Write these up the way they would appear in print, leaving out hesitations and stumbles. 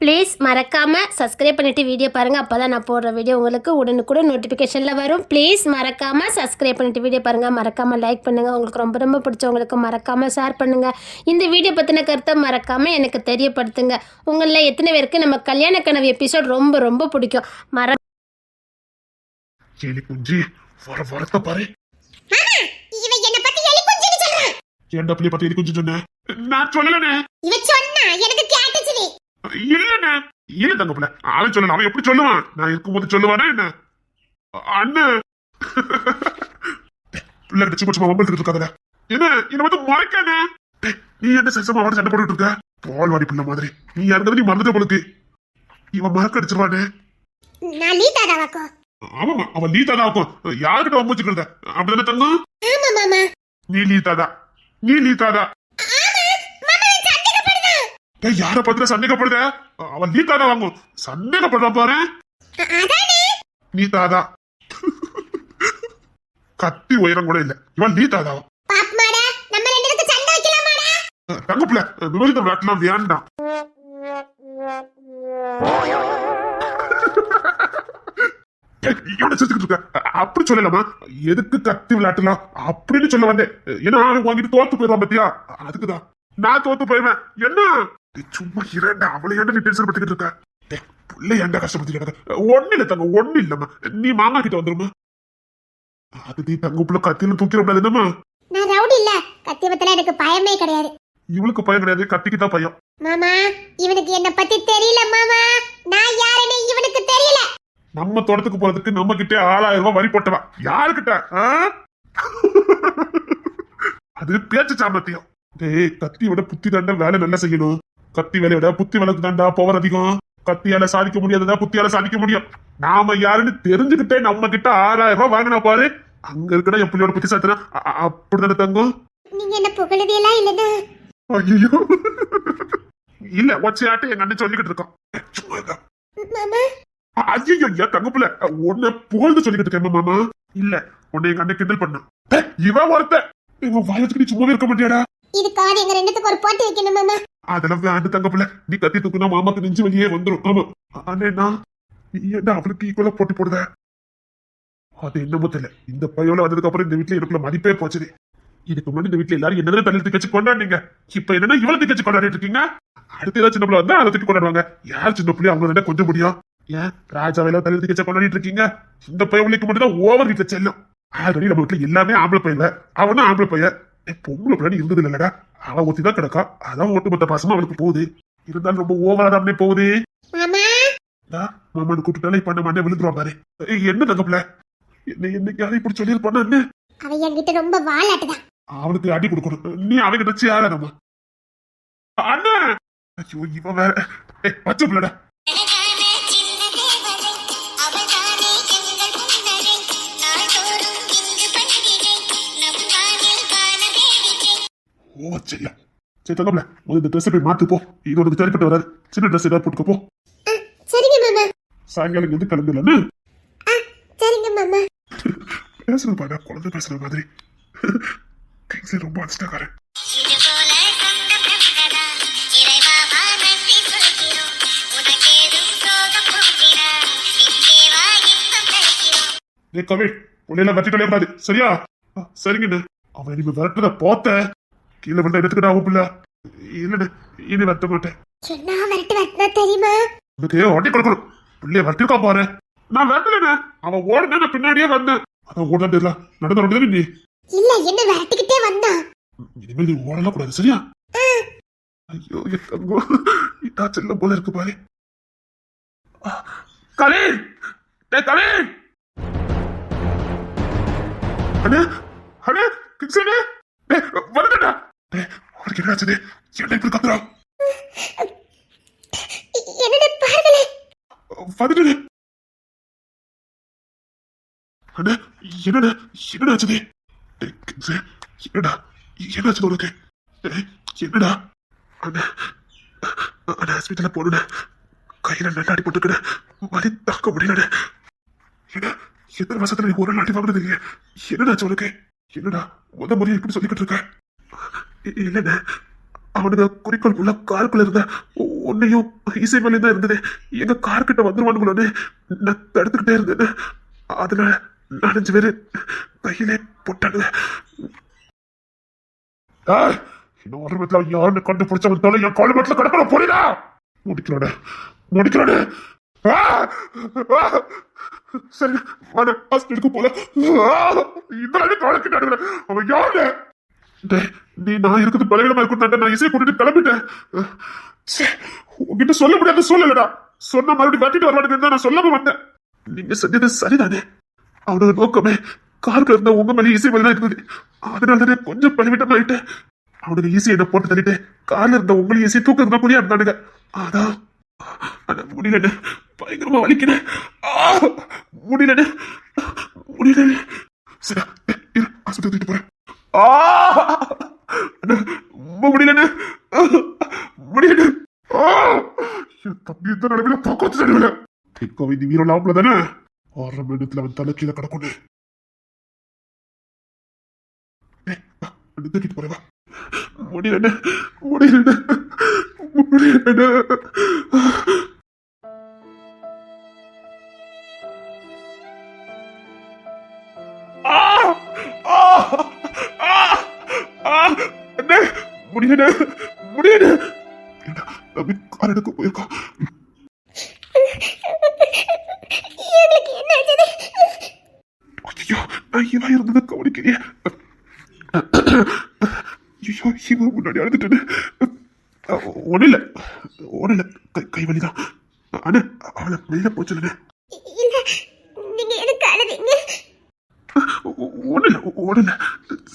Please மறக்காமல் subscribe பண்ணிவிட்டு video பாருங்கள். அப்போ தான் நான் போடுற வீடியோ உங்களுக்கு உடனுக்குடன் நோட்டிஃபிகேஷனில் வரும். ப்ளீஸ் மறக்காமல் சப்ஸ்கிரைப் பண்ணிவிட்டு வீடியோ பாருங்கள். மறக்காமல் லைக் பண்ணுங்கள். உங்களுக்கு ரொம்ப ரொம்ப பிடிச்சவங்களுக்கு மறக்காமல் ஷேர் பண்ணுங்கள். இந்த வீடியோ பற்றின கருத்தை மறக்காமல் எனக்கு தெரியப்படுத்துங்க. உங்களில் எத்தனை பேருக்கு நம்ம கல்யாண கனவு எபிசோட் ரொம்ப ரொம்ப பிடிக்கும்? எலி குஞ்சு வர வரத்த பாரு. இவன் என்ன பத்தி எலி குஞ்சுன்னு சொல்றான். ஏன்டா பிள்ளை பத்தி எலி குஞ்சு சொன்ன? நான் சொல்லலனே. இவன் சொன்னா எனக்கு கேட்டுச்சு. இல்லனே. இல்ல தங்க பிள்ளை. அவன் சொல்லல. அவன் எப்படி சொல்லுவான்? நான் இருக்கும்போது சொல்லுவானா என்ன? அண்ணன் பிள்ளை கிட்ட சும்மா வம்பிட்டு இருக்காதடா. என்ன என்ன வந்து மறைக்கானே? நீ என்ன சசமா அவன் சண்டை போட்டுட்டு இருக்க? பால்வாடி பிள்ளை மாதிரி. நீ யாருக்கது நீ மறந்துட்ட போலுக்கு. இவன் மறக்க அடிச்சிருவானே. நான் லீதாதாவாக்கோ. ஆமாமா அவன் லீதாதான் ஆக்கும். யாருக்கிட்ட வம்பிச்சுக்கிறத? அப்படிதானே தங்கம்? ஆமா மாமா. நீ லீதாதா. நீ லீதாதா. யார பத்திர சந்தேகப்படுத? அவன் நீ தாதா வாங்கும். சந்தேகப்படுற பாரு. நீ தாதா. கத்தி உயரம் கூட இல்ல. இவன் நீ தாதா. தங்கப்புல விபரீத விளையாட்டுலாம் வேண்டாம். அப்படி சொல்லலாமா? எதுக்கு கத்தி விளையாட்டுலாம் அப்படின்னு சொல்ல வந்தேன். ஏன்னா வாங்கிட்டு தோத்து போயிடுவான் பத்தியா? அதுக்குதான் நான் தோத்து போயிடுவேன். என்ன சும்மா இரண்டா அவளை ஏன்டா நீ டென்ஷன் பட்டுக்கிட்டு இருக்க? புள்ளை ஏன்டா கஷ்டப்படுத்திக்கிட்டு? ஒண்ணு இல்ல தங்க, ஒண்ணு இல்லம்மா. நீ மாமா கிட்ட வந்துருமா? அது நீ தங்கப்புல கத்தியில தூக்கிடக்கூடாது. என்னம்மா நான் ரவுடி இல்ல. கத்தி பத்தில எனக்கு பயமே கிடையாது. இவளுக்கு பயம் கிடையாது, கத்திக்கு தான் பயம். மாமா இவனுக்கு என்ன பத்தி தெரியல மாமா. நான் யாருன்னு இவனுக்கு தெரியல. நம்ம தோட்டத்துக்கு போறதுக்கு நம்ம கிட்டே 6000 ரூபாய் வரி போட்டவா யாருக்கிட்ட? அது பேச்சு சாமர்த்தியம். டேய் கத்தி விட புத்தி தாண்டா வேலை நல்லா செய்யணும். கத்தி வேலையை விட புத்தி வேலைக்கு தாண்டா பவர் அதிகம். கத்தியால சாதிக்க முடியாததா புத்தியால சாதிக்க முடியும். நாம யாருன்னு தெரிஞ்சுக்கிட்டே நம்ம கிட்ட 6000 ரூபாய் வாங்கினா பாரு. அங்க இருக்கடா என் பிள்ளையோட புத்தி சாத்தினா அப்படிதானே தங்கம்? நீங்க என்ன புகழுதியெல்லாம் இல்லைன்னா? ஐயோ இல்ல ஒச்சையாட்டு எங்க அண்ணன் சொல்லிக்கிட்டு இருக்கோம். ஐயோ தங்கப்புல உன்னை புகழ்ந்து சொல்லிக்கிட்டு இருக்கேன் மாமா. இல்ல உன்னை எங்க அண்ணன் கிண்டல் பண்ண. இவன் ஒருத்த இவன் வாயத்துக்கு நீ சும்மாவே இருக்க மாட்டியாடா? இதுக்காக எங்க ரெண்டுத்துக்கு ஒரு போட்டி வைக்கணும் மாமா. அதெல்லாம் வேண்டு தங்கப்புல. நீ கத்தி தூக்குனா மாமாக்கு நெஞ்சு வெளியே வந்துடும். ஆமா அண்ணா நீ என்ன அவளுக்கு ஈக்குவலா போட்டி போடுத? அது என்னமோ தெரியல. இந்த பையோல வந்ததுக்கு அப்புறம் இந்த வீட்டுல எனக்குள்ள மதிப்பே போச்சு. இதுக்கு முன்னாடி இந்த வீட்டுல எல்லாரும் என்னதான் தலையில தூக்கி கொண்டாடுங்க. இப்ப என்னன்னா இவளை தூக்கி கொண்டாடிட்டு இருக்கீங்க. அடுத்து ஏதாவது சின்ன பிள்ளை வந்தா அதை தூக்கி கொண்டாடுவாங்க. யார் சின்ன பிள்ளைய அவங்க கொஞ்சம் முடியும். ஏன் ராஜாவையில தலையில தூக்கி கொண்டாடிட்டு இருக்கீங்க? இந்த பையனுக்கு மட்டும் தான் ஓவர் வீட்டுல செல்லும். ஆல்ரெடி நம்ம வீட்டுல எல்லாமே ஆம்பளை பையன். அவனும் ஆம்பளை பையன். பொம்பளை பிள்ளைன்னு இருந்தது இல்லடா. அவன் ஒத்திதான் கிடக்கா. அதான் ஒட்டுமொத்த பாசமா அவனுக்கு போகுது. இருந்தாலும் ரொம்ப ஓவரா தான் போகுது. மாமான்னு கூப்பிட்டாலே இப்ப நம்ம அண்ணன் விழுந்துருவா பாரு. என்ன தங்கப்பிள்ள என்ன என்னைக்கு அதை இப்படி சொல்லியிருப்பான? என்ன அவன் என்கிட்ட ரொம்ப வாலாட்டுதான். அவனுக்கு அடி கொடுக்கணும். நீ அவன் வச்சு யாரா நம்ம அண்ணா? ஐயோ இவன் வேற பச்சை பிள்ளடா. ஓ சரியா சரி தங்கப்பிள்ள இந்த ட்ரெஸ் போய் மாத்து போ. இது உனக்கு சரிப்பட்டு வராது. சின்ன ட்ரெஸ் ஏதாவது போட்டுக்க போ. சரிங்க மாமா. சாயங்காலம் எது கிளம்பிடலன்னு? சரிங்க மாமா. பேசுறது பாடா குழந்தை பேசுற மாதிரி. ரொம்ப அடிச்சிட்டாக்காரன். கவிழ் உன்னையெல்லாம் வெட்டிட்டு கூடாது சரியா? சரிங்கண்ணே. அவன் இனிமே விரட்டுறத போத்த கீழே விழுந்த எடுத்துக்கிட்டா ஆகும் பிள்ளை. இல்லண்ணே இனி வெட்ட மாட்டேன். தெரியுமா உனக்கு ஒட்டி கொடுக்கணும். பிள்ளைய வெட்டிருக்கா பாரு. நான் வெட்டலண்ணே. அவன் ஓடுன நான் பின்னாடியே வந்தேன். அதான் ஓட தெரியல நடந்த ஓடுது நீ. இல்ல என்ன விரட்டிக்கிட்டே வந்தான். இனிமேல் நீ ஓடலாம் கூடாது சரியா? ஐயோ இதா செல்ல போல இருக்கு பாரு. கலீல் கலீல் அண்ணே அண்ணே கிங்ஸ்லண்ணே வந்துட்டா. அவனுக்கு என்ன ஆச்சுது? என்ன இப்படி கத்துறா? என்னடா பாருங்களே வந்துட்டு அண்ணே என்னடா என்னடா ஆச்சுது? என்னடா என்னாச்சு உனக்கு? என்னடா அண்ணா அண்ணா ஹாஸ்பிட்டல போடுன. கையில நல்லா அடி போட்டுக்கிட வலி தாக்க முடியல. என்ன எத்தனை வருஷத்துல நீ ஒரு நாட்டி வாங்கினது இல்லையே? என்னடாச்சு உனக்கு? என்னடா முறையா இப்படி சொல்லிக்கிட்டு இருக்க? இல்லண்ணே அவனுக்கு குறிக்கோள் உள்ள காருக்குள்ள இருந்த உன்னையும் இசை மேலே தான் இருந்தது. எங்க கார் கிட்ட வந்துருவானுங்களோன்னு நான் தடுத்துக்கிட்டே இருந்தேன். அதனால 4-5 பேரு கையிலே போட்டானுங்க. இன்னும் ஒரு விதத்துல யாருன்னு கண்டுபிடிச்சவன் தலை என் கால் மட்டில் கிடக்கல. போறீடா முடிக்கிறானு. சரி ஹாஸ்பிட்டலுக்கு போல. இந்த காலக்கிட்ட அவன் யாரு? நீ நான் இருக்குது பலவீனமா இருக்கும். நான் இசையை கூட்டிட்டு கிளம்பிட்டேன். உங்ககிட்ட சொல்ல முடியாது சொல்லலடா. சொன்ன மறுபடியும் கட்டிட்டு வருவானுங்க நான் சொல்லாம வந்தேன். நீங்க செஞ்சது சரிதானே. அவனோட நோக்கமே காருக்கு இருந்த உங்க மேலே இசை மேலே தான் இருந்தது. அதனால தானே கொஞ்சம் பலவீனமாயிட்டேன். அவனுக்கு ஈஸி என்ன போட்டு தள்ளிட்டு கார்ல இருந்த உங்களையும் ஈஸி தூக்கிறதுனா கூடிய இருந்தானுங்க. அதான் முடியலன்னு பயங்கரமா வலிக்கிறேன். முடியல. சரி ஆஸ்பத்திரிக்கு போறேன். முடியல. தம்பி இந்த நிலைமையில போக்குவரத்து நடுவில் கேட்கவே இந்த வீரம் லாபம்ல தானே 6 மணி நேரத்துல அவன் தலை கீழே கிடக்கும். தூக்கிட்டு போறேன். முடியல. முடியல. தம்பி கார் எடுக்க போயிருக்கோம். ஐயோ நான் இவன் இருந்ததை கவனிக்கிறிய. ஐயோ இவன் முன்னாடி அழுதுட்டு ஒண்ணில்ல கை வலிதான். ஆனா அவளை வெளியில போச்சுல. ஒண்ணில்ல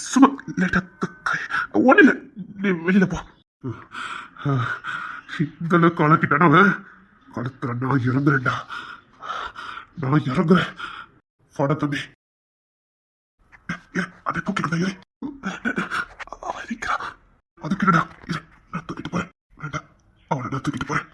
சும்மா லேட்டா ஒண்ணில்ல. நீ வெளியில போ. இந்த அளவுக்கு அழகிட்டானவன் கழுத்துல நான் இறங்குறேன்டா. நான் இறங்குறேன். பட தம்பி அதை தூக்கிக்கிட்டா. அவன் இருக்கிறான். அதுக்கு என்னடா நான் தூக்கிட்டு போறேன். வேண்டாம் அவனை நான் தூக்கிட்டு போறேன்.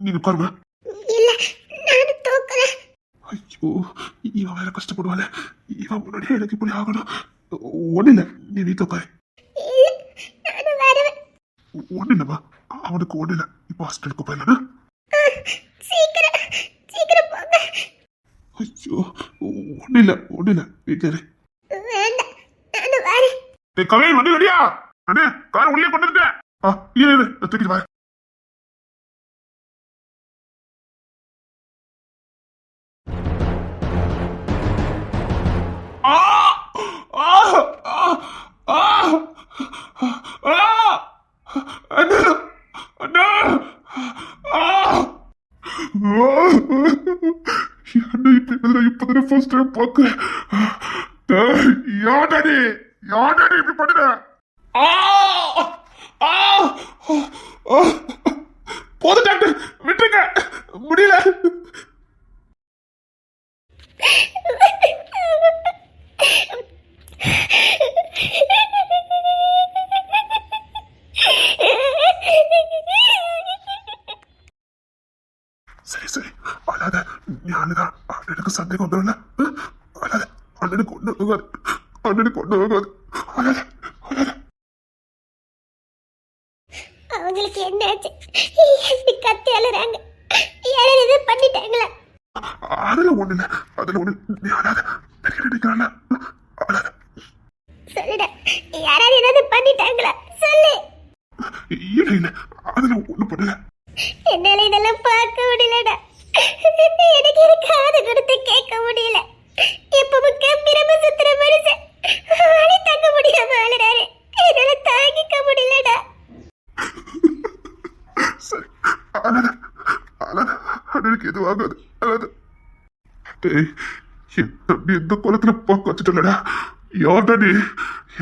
நீங்க உட்காருமா. ஐயோ இவன் வேற கஷ்டப்படுவாள். இவன் முன்னாடியே எனக்கு இப்படி ஆகணும். ஒண்ணு இல்ல நீ வீட்டுல உட்காரு. ஒண்ணு இல்லம்மா அவனுக்கு ஒண்ணு இல்ல. இப்போ ஹாஸ்பிட்டலுக்கு போயிடலாம். ஐயோ ஒண்ணு இல்ல வீட்டுல கவே வந்து ரெடியா. அண்ணே கார் உள்ளே கொண்டு வந்துட்டேன். இரு தூக்கிட்டு வா. இப்பதான் ஃபர்ஸ்ட் டைம் பாக்குறேன். யாடாடி இப்படி பண்ணுற. போதும் டாக்டர் விட்டுருங்க முடியல. சரி அழாத. நீ அழுதா அண்ணனுக்கு சந்தேகம் வந்துடும்ல. அழாத. அண்ணனுக்கு ஒண்ணு ஆகாது. அழாத. அவங்களுக்கு என்னாச்சு? எப்படி கத்தி அழுறாங்க? யாரும் இது பண்ணிட்டாங்களா? அதெல்லாம் ஒண்ணு இல்ல. நீ அழாத. நினைக்கிறாள். அழாத. சொல்லுடா, யாராவது ஏதாவது பண்ணிட்டாங்களா? சொல்லு. இல்ல அதெல்லாம் ஒண்ணு பண்ணல. என்னால இதெல்லாம் பார்க்க முடியலடா. எனக்கு காது கொடுத்து கேட்க முடியல. எப்பவும் கம்பீரமா சுத்துற மனுஷன் வழி தாங்க முடியாம அழுறாரு. என்னால தாங்கிக்க முடியலடா. சரி அண்ணனுக்கு எதுவும் ஆகாது. டேய், என் தம்பி எந்த குளத்துல பார்க்க வச்சுட்டலடா. யார்டா நீ?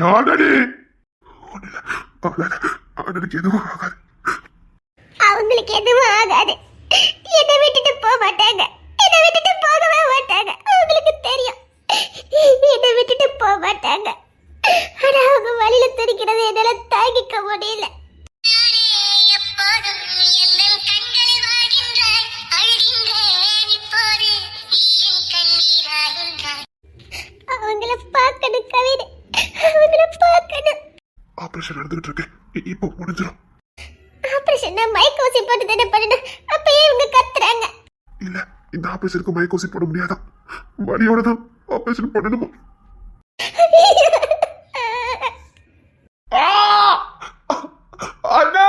யார்டா நீ? ஒண்ணுமில்ல. அவனுக்கு எதுவும் ஆகாது. அவங்களுக்கு எதுவும் ஆகாது. என்னை விட்டுட்டு போக மாட்டாங்க. என்னை விட்டுட்டு போகவே மாட்டாங்க. அவங்களுக்கு தெரியும் என்னை விட்டுட்டு போக மாட்டாங்க. ஆனா அவங்க வழியில துடிக்கிறது என்னால தாங்கிக்க முடியல. அவங்கள பார்க்கணும் கவிதை, அவங்கள பார்க்கணும். ஆபரேஷன் நடந்துகிட்டு இருக்கு. இப்போ முடிஞ்சிடும். ஆபரேஷன் மைக் ஊசி போட்டு தானே பண்ணணும். அப்பயே இவங்க கத்துறாங்க. இல்ல, இந்த ஆபரேஷனுக்கு மயக்கோசி போட முடியாதான். வலியோட தான் ஆபரேஷன் பண்ணணுமா? அண்ணா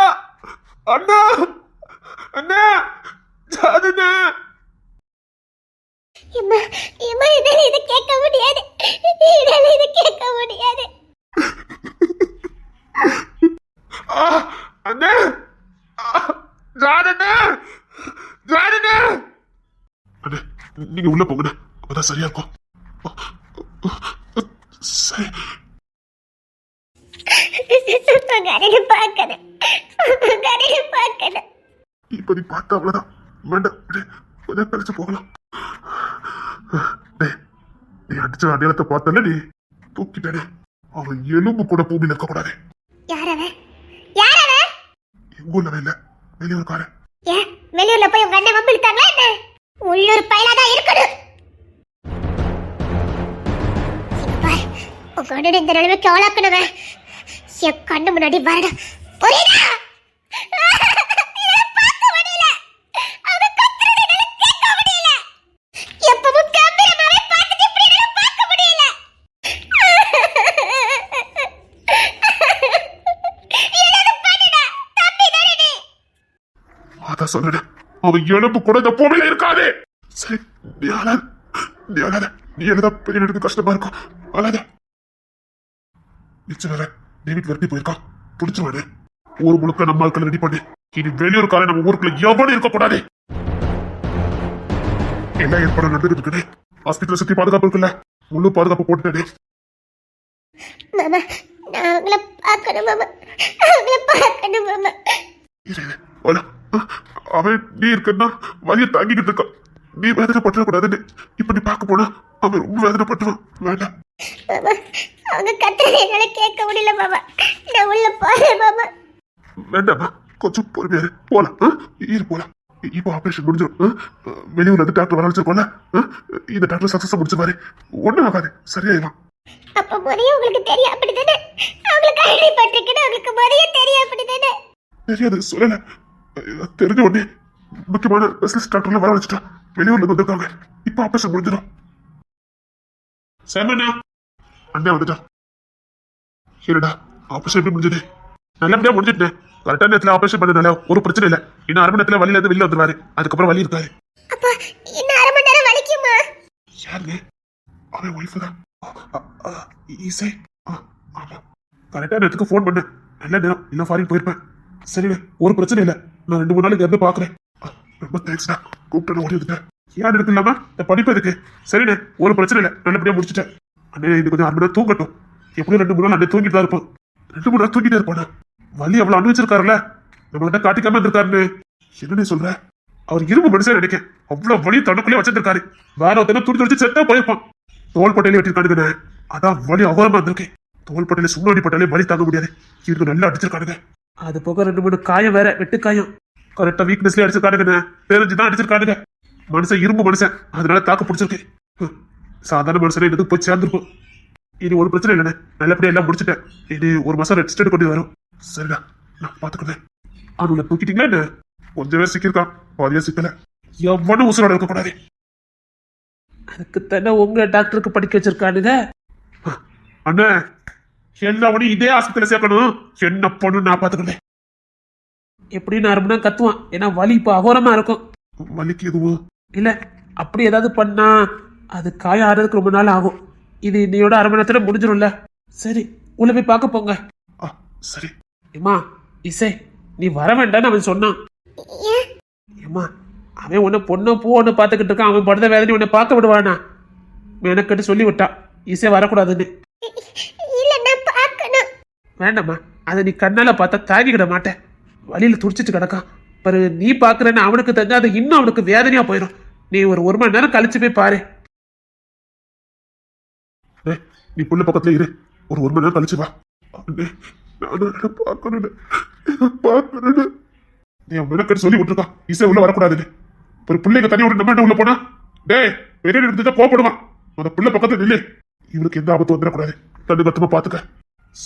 அண்ணா அண்ணா சாதுண்ணா. எம்மா எம்மா என்னால இதை கேட்க முடியாது. என்னால இதை கேட்க முடியாது. அண்ணா ஜாதண்ணா ஜாதண்ணா. அண்ணா நீங்க உள்ள போங்கண்ணா, அப்பதான் சரியா இருக்கும். சரி. உங்க பார்க்கணும், உங்க பார்க்கணும். இப்ப நீ பார்த்தா அவ்வளவுதான். வேண்டாம், கொஞ்சம் கழிச்சு போகலாம். டேய், நீ அடிச்ச அடையாளத்தை பார்த்தல, நீ தூக்கிட்டே. அவன் எலும்பு கூட பூமியில இருக்க கூடாது. யாரவன்? யாரவன்? எங்க ஊர்ல இல்ல, வெளியூர்காரன். ஏன் வெளியூர்ல போய் உங்க அண்ணன் வம்பிழுத்தாங்களா என்ன? உள்ளூர் பயிலாதான் இருக்கணும். உங்க அண்ணன் இந்த நிலைமைக்கு ஆளாக்கணுவன் என் கண்ணு முன்னாடி வரணும். புரியுதா? அதான் சொன்னேன், அவன் எலும்பு கூட இந்த பூமியில இருக்காது. சரி, நீ அழாத, நீ அழாத. நீ எழுதான் பெரிய எடுத்து கஷ்டமா இருக்கும். அழாத. நிச்சயம் வேற டேவிட் விரட்டி போயிருக்கான். பிடிச்சுவானு ஊர் முழுக்க நம்ம ஆட்களை ரெடி பண்ணு. இனி வெளியூர்காரன் நம்ம ஊருக்குள்ள எவனும் இருக்கக்கூடாது. என்ன ஏற்பாடு நடந்துட்டு இருக்குன்னு ஹாஸ்பிட்டல சுத்தி பாதுகாப்பு இருக்குல்ல, முழு பாதுகாப்பு போட்டுட்டே. மாமா, நான் அவங்கள பார்க்கணும் மாமா, அவங்கள பார்க்கணும் மாமா. அவன் நீ இருக்கன்னா வலிய தாங்கிக்கிட்டு இருக்கான். நீ வேதனை பற்றக்கூடாதுன்னு இப்ப நீ பார்க்க போனா அவன் ரொம்ப வேதனைப்பட்டுவான். வேண்டாம் மாமா, அவங்க கத்துறது என்னால கேட்க முடியல மாமா. நான் உள்ள போறேன் மாமா. வேண்டாமா, கொஞ்சம் பொறுமையாரு. போலாம், இரு போலாம். இப்போ ஆபரேஷன் முடிஞ்சிடும். வெளியூர்ல இருந்து டாக்டர் வர வச்சிருக்கோம்ல, இந்த டாக்டர் சக்சஸ் முடிச்சு பாரு. ஒண்ணும் ஆகாது, சரியாயிடும். அப்ப முறையே உங்களுக்கு தெரியும் அப்படிதானே? அவங்களுக்கு அடிபட்டிருக்குன்னு அவங்களுக்கு முறையே தெரியும் அப்படிதானே? தெரியாது, சொல்லல. தெரிஞ்ச உடனே முக்கியமான ஸ்பெஷலிஸ்ட் டாக்டர்ல வர வச்சுட்டா. வெளியூர்ல இருந்து வந்திருக்காங்க. இப்போ ஆபரேஷன் முடிஞ்சிடும். சேமண்ணா அண்ணா வந்துட்டா. சரிடா, ஆபரேஷன் எப்படி முடிஞ்சது? நல்லபடியா முடிஞ்சிட்டேன். கரெக்டான நேரத்துல ஆபரேஷன் பண்ணதுனால ஒரு பிரச்சனை இல்லை. இன்னும் அரை மணி நேரத்துல வழியில இருந்து வெளில வந்துருவாரு. அதுக்கப்புறம் வலி இருக்காரு. அப்பா இன்னும் அரை மணி நேரம் வலிக்குமா? யாருங்க? அவன் ஒய்ஃபு தான். இசை. ஆமா, கரெக்டான நேரத்துக்கு ஃபோன் பண்ணேன். நல்ல நேரம், இன்னும் ஃபாரின் போயிருப்பேன். சரிங்க, ஒரு பிரச்சனை இல்லை. நான் 2-3 நாளைக்கு இருந்து பாக்குறேன். ரொம்ப தேங்க்ஸ்டா, கூப்பிட்டு ஓடி வந்துட்டேன். ஏன் இருக்கு இல்லாம இந்த படிப்பு இருக்கு. சரிண்ணே, ஒரு பிரச்சனை இல்லை, நல்லபடியா முடிச்சுட்டேன். அண்ணே இது கொஞ்சம் 6 மணி நேரம் தூங்கட்டும். எப்படியும் 2-3 நாள் அண்ணே தூங்கிட்டு தான் இருப்போம். 2-3 நாள் தூங்கிட்டே இருப்பானே. வலி அவ்வளவு அனுபவிச்சிருக்காருல்ல, நம்மகிட்ட காட்டிக்காம இருந்திருக்காருன்னு. என்னன்னு சொல்ற? அவர் இரும்பு மனுஷன் நினைக்கேன். அவ்வளவு வலி தனக்குள்ளே வச்சிருக்காரு. வேற ஒருத்தன துடி துடிச்சு செத்தா போயிருப்பான். தோல் பட்டையில வெட்டிருக்கானுங்க. அதான் வலி அகோரமா இருந்திருக்கேன். தோல் பட்டையில சும்மா அடிப்பட்டாலே வலி தாங்க முடியாது. இவருக்கு நல்லா அடிச்சிருக்கானுங்க. அது போக 2-3 காயம் வேற, வெட்டு காயம். கரெக்டா வீக்னஸ்லயே அடிச்சிருக்கானுங்க. தெரிஞ்சுதான் அடிச்சிருக்கானுங்க. மனுஷன் இரும்பு மனுஷன், அதனால தாக்கு பிடிச்சிருக்கு. சாதாரண மனுஷனே இதுக்கு போய் சேர்ந்துருக்கும். இனி ஒரு பிரச்சனை இல்லைண்ணே, நல்லபடியா எல்லாம் முடிச்சுட்டேன். இனி 1 மாசம் ரெஸ்ட் எடுக்க வேண்டியது வரும். சரிடா, நான் பாத்துக்கிறேன். அவனுல தூக்கிட்டீங்களா என்ன? கொஞ்சம் பேர் சிக்கிருக்கான், பாதியா சிக்கல. எவனும் உசுரோட இருக்க கூடாது. அதுக்கு தானே உங்க டாக்டருக்கு படிக்க வச்சிருக்கானுங்க. அண்ணா, எல்லாவனையும் இதே ஆஸ்பத்திரியில சேர்க்கணும். என்ன பொண்ணு நான் பாத்துக்கிறேன். எப்படின்னு அரை மணி நேரம் கத்துவான். ஏன்னா வலி இப்போ அகோரமா இருக்கும். வலிக்கு எதுவும் இல்ல, அப்படி ஏதாவது பண்ணா அது காயம் ஆறதுக்கு ரொம்ப நாள் ஆகும். இது இன்னையோட அரை மணி நேரத்துல முடிஞ்சிடும்ல. சரி, உள்ள போய் பார்க்க போங்க. சரி. ஏமா இசை, நீ வர வேண்டான்னு அவன் சொன்னான். ஏமா, அவன் உன்னை பொண்ணு பூன்னு பார்த்துக்கிட்டு இருக்கான். அவன் படுத்த வேதனை உன்னை பார்க்க விடுவானா? எனக்கிட்ட சொல்லி விட்டான் ஈஸியா வரக்கூடாதுன்னு. இல்ல நான் பார்க்கணும். வேண்டாம்மா, அதை நீ கண்ணால பார்த்தா தாங்கிக்கிட மாட்டேன். வழியில துடிச்சிட்டு கிடக்கான் பாரு. நீ பாக்குறேன்னு அவனுக்கு தெரிஞ்சா அது இன்னும் அவனுக்கு வேதனையா போயிடும். நீ ஒரு மணி நேரம் கழிச்சு போய் பாரு. நீ புள்ள பக்கத்துல இரு, ஒரு மணி நேரம் கழிச்சு வா. பார்க்கணும் நீ மெனக்கட்டு சொல்லி விட்டுருக்கான் இசை உள்ள வரக்கூடாதுன்னு. ஒரு பிள்ளைங்க தனியா விட்டு நம்ம என்ன உள்ள போனா டேய் பெரிய எடுத்துட்டா கோபப்படுவான். அந்த பிள்ளை பக்கத்துல நில்லு, இவனுக்கு எந்த ஆபத்து வந்துடக்கூடாது. தண்ணி கத்தமா பாத்துக்க.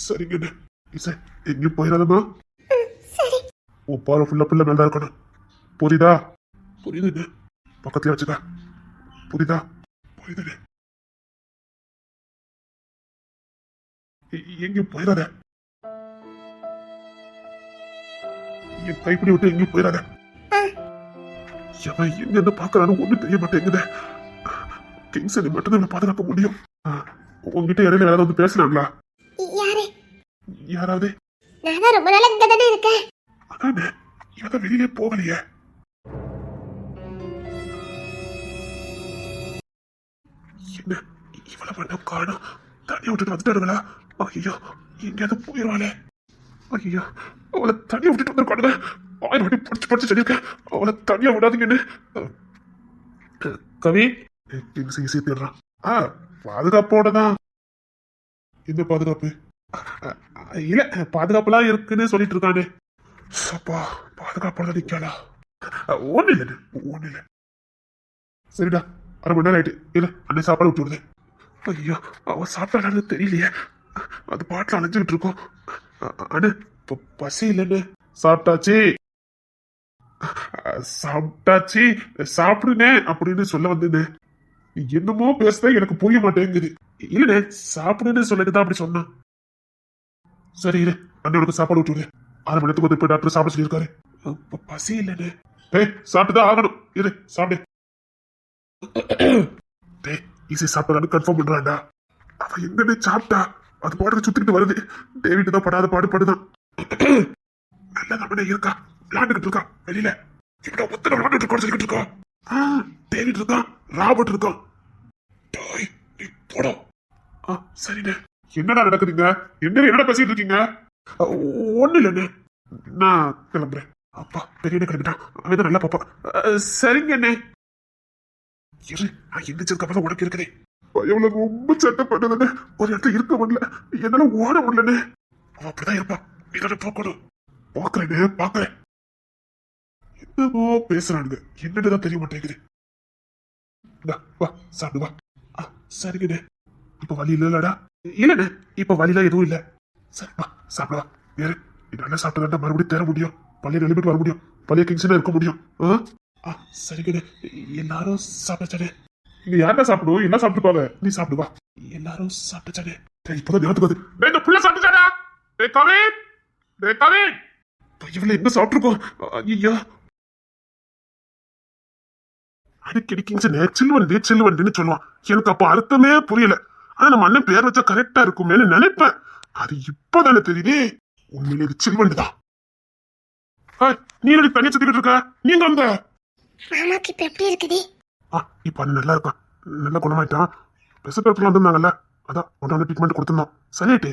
சரிங்க இசை, எங்கேயும் போயிடாதம்மா. உன் பாரு ஃபுல்லா பிள்ளை மேல இருக்கணும், புரியுதா? புரியுதுன்னு பக்கத்துல வச்சுக்க, புரியுதா? புரியுதுன்னு எங்கேயும் போயிடாத. என் கைப்பிடி விட்டு எங்கேயும் போயிடாத. எவன் எங்க இருந்து பாக்குறான்னு ஒண்ணு தெரிய மாட்டேங்குது. கிங்ஸனை மட்டும் தான் பாதுகாக்க முடியும். உங்ககிட்ட இடையில யாராவது வந்து பேசலாங்களா? யாரு? யாராவது? நான் தான் ரொம்ப நாளா இங்க தானே இருக்கேன். அதானே, இவன் வெளியிலே போகலையே. என்ன இவ்வளவு பண்ண காணும்? தனியா விட்டுட்டு வந்துட்டாருங்களா? ஐயோ, எங்கேயாவது போயிடுவாளே. ஐயோ, அவளை தனியா விட்டுட்டு வந்திருக்கானுங்க. 1000 வாட்டி படிச்சு சொல்லியிருக்கேன் அவளை தனியா விடாதீங்கன்னு. கவி ஈஸி தேடுறான். பாதுகாப்போட தான். இந்த பாதுகாப்பு இல்ல, பாதுகாப்புலாம் இருக்குன்னு சொல்லிட்டு இருக்கானே. அப்பா, பாதுகாப்போட நிக்காளா? ஒண்ணு இல்ல. சரிடா, 1/2 மணி நேரம் ஆயிட்டு. இல்ல அன்னை சாப்பாடு விட்டு விடுது. ஐயோ, அவ சாப்பிட்டான்னு தெரியலையே. அது பாட்டில் அலைஞ்சுக்கிட்டு இருக்கோம். அண்ணே பசி இல்லைன்னு. சாப்பிட்டாச்சு சாப்பிடுனே அப்படின்னு சொல்ல வந்தேன்னு. என்னமோ பேசுத எனக்கு புரிய மாட்டேங்குது. இல்லண்ணே, சாப்பிடுன்னு சொல்லிட்டு தான் அப்படி சொன்னான். சரி இரு, அண்ணனுக்கு சாப்பாடு விட்டு விடு. 1/2 மணி நேரத்துக்கு போய் டாக்டர் சாப்பிட சொல்லியிருக்காரு. பசி இல்லைன்னு. சாப்பிட்டுதான் ஆகணும். இரு சாப்பிடு. ஈஸி சாப்பிடறான்னு கன்ஃபார்ம் பண்றான்டா. அவ எங்கன்னு சாப்பிட்டா அது பாட்டுக்கு சுத்திக்கிட்டு வருது. டேவிட் தான் படாத பாடுதான். நல்ல நம்மளே இருக்கா, விளையாண்டுகிட்டு இருக்கா வெளியில. இப்ப ஒத்தனை விளையாண்டுட்டு இருக்கான்னு சொல்லிக்கிட்டு இருக்கா. டேவிட் இருக்கான், ராபர்ட் இருக்கான். நீ போடா. சரிண்ணே. என்னடா நடக்குதுங்க? என்னடா பேசிட்டு இருக்கீங்க? ஒண்ணு இல்லைண்ணே, நான் கிளம்புறேன். அப்பா பெரிய கிளம்பிட்டான். அவன் தான் நல்லா பாப்பா. சரிங்க அண்ணே. நான் எந்திரிச்சதுக்கு உனக்கு இருக்குதே பயவுல ரொம்ப சட்டை பண்ணதுன்னு ஒரு இடத்துல இருக்க முடியல. என்னால ஓட முடியலன்னு. அப்படிதான் இருப்பான். இதோட போக்கணும். பாக்குறேன். என்னமோ பேசுறானுங்க, என்னன்னுதான் தெரிய மாட்டேங்குது. வா சாப்பிடு வா. சரிங்கண்ணே. இப்ப வழி இல்லடா? இல்லண்ணே, இப்ப வழிலாம் எதுவும் இல்ல. சரிப்பா சாப்பிடுவா. வேறு நல்லா சாப்பிட்டா மறுபடியும் தேர முடியும். பள்ளியை நிலைமைக்கு வர முடியும். பள்ளிய கிங்ஸ்ல இருக்க முடியும். சரிங்கண்ணே. எல்லாரும் சாப்பிட்டானே. இங்க யாரா சாப்பிடுவோம்? எல்லாம் சாப்பிட்டுப்பாங்க. நீ சாப்பிடுவா. எல்லாரும் சாப்பிட்டானே. இப்பதான் ஞாபகம் இந்த புள்ள சாப்பிட்டானா? இவள என்ன சாப்பிட்டுருக்கோம்? ஐயா, அடிக்கடி கிங்ஸ் சில்வண்டுன்னு சொல்லுவான். எனக்கு அப்ப அர்த்தமே புரியல. ஆனா நம்ம அண்ணன் பேர் வச்சா கரெக்டா இருக்குமேனு நினைப்பேன். அது இப்பதானே தெரியுது. உண்மையிலே இது சில்வண்டு தான். நீ எனக்கு தனியா சுத்திக்கிட்டு இருக்க? நீங்க வந்த மாமாக்கு இப்ப எப்படி இருக்குது? இப்ப அண்ணன் நல்லா இருக்கான், நல்லா குணமாயிட்டான். பெசப்பெல்லாம் வந்திருந்தாங்கல்ல, அதான் உடனே ட்ரீட்மெண்ட் கொடுத்துருந்தோம். சரியாயிட்டு.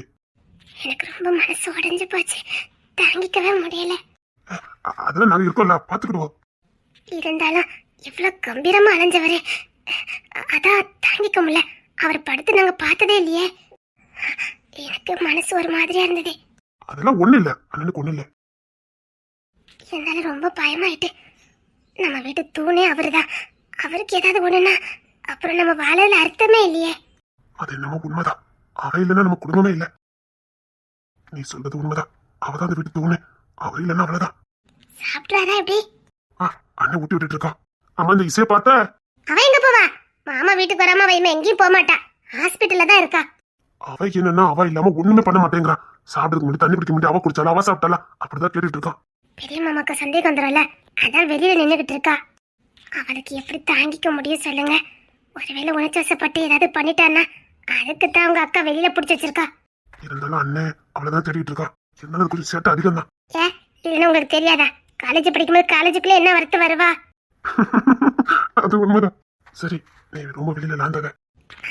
எனக்கு ரொம்ப மனசு உடைஞ்சு போச்சு, தாங்கிக்கவே முடியல. அதெல்லாம் நாங்க இருக்கோம்ல, பாத்துக்கிடுவோம். இருந்தாலும் இவ்வளவு கம்பீரமா அலைஞ்சவரு, அதான் தாங்கிக்க முடியல. அவர் படுத்து நாங்க பார்த்ததே இல்லையே. எனக்கு மனசு ஒரு மாதிரியா இருந்தது. அதெல்லாம் ஒண்ணு இல்ல, அண்ணனுக்கு ஒண்ணு இல்ல. இருந்தாலும் ரொம்ப பயமாயிட்டு. நம்ம வீட்டு தூணே அவருதான். அவருக்கு ஏதாவது ஒண்ணுன்னா அப்புறம் நம்ம வாழல அர்த்தமே இல்லையே. அது என்னமோ உண்மைதான். அவ இல்லைன்னா நம்ம குடும்பமே இல்ல. நீ சொல்றது உண்மைதான். அவதான் அந்த வீட்டு தூணு. அவ இல்லைன்னா அவ்வளவுதான். சாப்பிட்றாரா எப்படி? அண்ணன் ஊட்டி விட்டுட்டு இருக்கான். அம்மா இந்த இசையை பார்த்த? அவ எங்க போவா? மாமா வீட்டுக்கு வராம அவ எங்கேயும் போக மாட்டா. ஹாஸ்பிட்டல்ல தான் இருக்கா. அவ என்னன்னா அவ இல்லாம ஒண்ணுமே பண்ண மாட்டேங்கிறான். சாப்பிடுறதுக்கு முன்னாடி தண்ணி குடிக்க முடியாது. அவ குடிச்சாலும் அவ சாப்பிட்டாலா அப்படிதான் கேட்டுட்டு இருக்கான். பெரிய மாமாக்கு சந்தேகம் வந்துடும்ல, அதான் வெளியில நின்னுகிட்டு இருக்கா. அவளுக்கு எப்படி தாங்கிக்க முடியும் சொல்லுங்க? ஒருவேளை உணர்ச்சிவசப்பட்டு ஏதாவது பண்ணிட்டான்னா அதுக்குத்தான் அவங்க அக்கா வெளியில பிடிச்சி வச்சிருக்கா. இருந்தாலும் அண்ணன் அவளதான் தேடிட்டு இருக்கா. இருந்தாலும் கொஞ்சம் சேட்டை அதிகம் தான். இல்லைன்னா உங்களுக்கு தெரியாதா? காலேஜ் படிக்கும்போது காலேஜுக்குள்ள என்ன வரத்து வருவா? அது உண்மைதான். சரி, நீ ரொம்ப வெளியில லாந்தாத.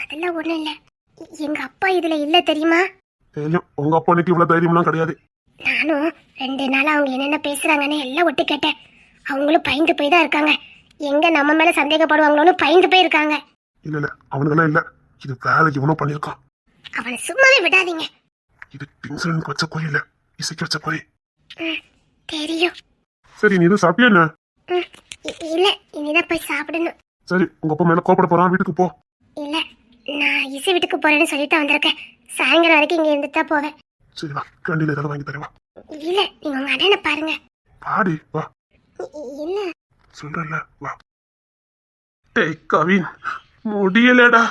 அதெல்லாம் ஒண்ணும் இல்ல. எங்க அப்பா இதுல இல்ல தெரியுமா? தெரியும், உங்க அப்பா அன்னைக்கு இவ்வளவு தைரியம்லாம் கிடையாது. நானும் 2 நாளா அவங்க என்னென்ன பேசுறாங்கன்னு எல்லாம் ஒட்டு கேட்டேன். அவங்களும் பயந்து போய் தான் இருக்காங்க. எங்க நம்ம மேல சந்தேகப்படுவாங்களோன்னு பயந்து போய் இருக்காங்க. இல்ல இல்ல, அவனுக்கெல்லாம் இல்ல. இது வேற இவனும் பண்ணிருக்கான். அவனை சும்மாவே விடாதீங்க. இது கிங்ஸ்லனுக்கு வச்ச கோயில் இல்ல, இசைக்கு வச்ச கோயில். தெரியும். சரி, நீ எதுவும் சாப்பிட்டியா என்ன? இல்ல, இனிதான் போய் சாப்பிடணும். சரி, உங்க அப்பா மேல கோபப்பட போறான், வீட்டுக்கு போ. இல்ல, நான் இசை வீட்டுக்கு போறேன்னு சொல்லிட்டு வந்திருக்கேன். சாயங்காலம் வரைக்கும் இங்க இருந்துட்டு தான் போவேன். சரி வா, கண்டில ஏதாவது வாங்கி தரவா. இல்ல, நீங்க உங்க அண்ணனை பாருங்க. பாடி வா, இல்ல, சொல்றல வா. டேய் கவின், முடியலடா.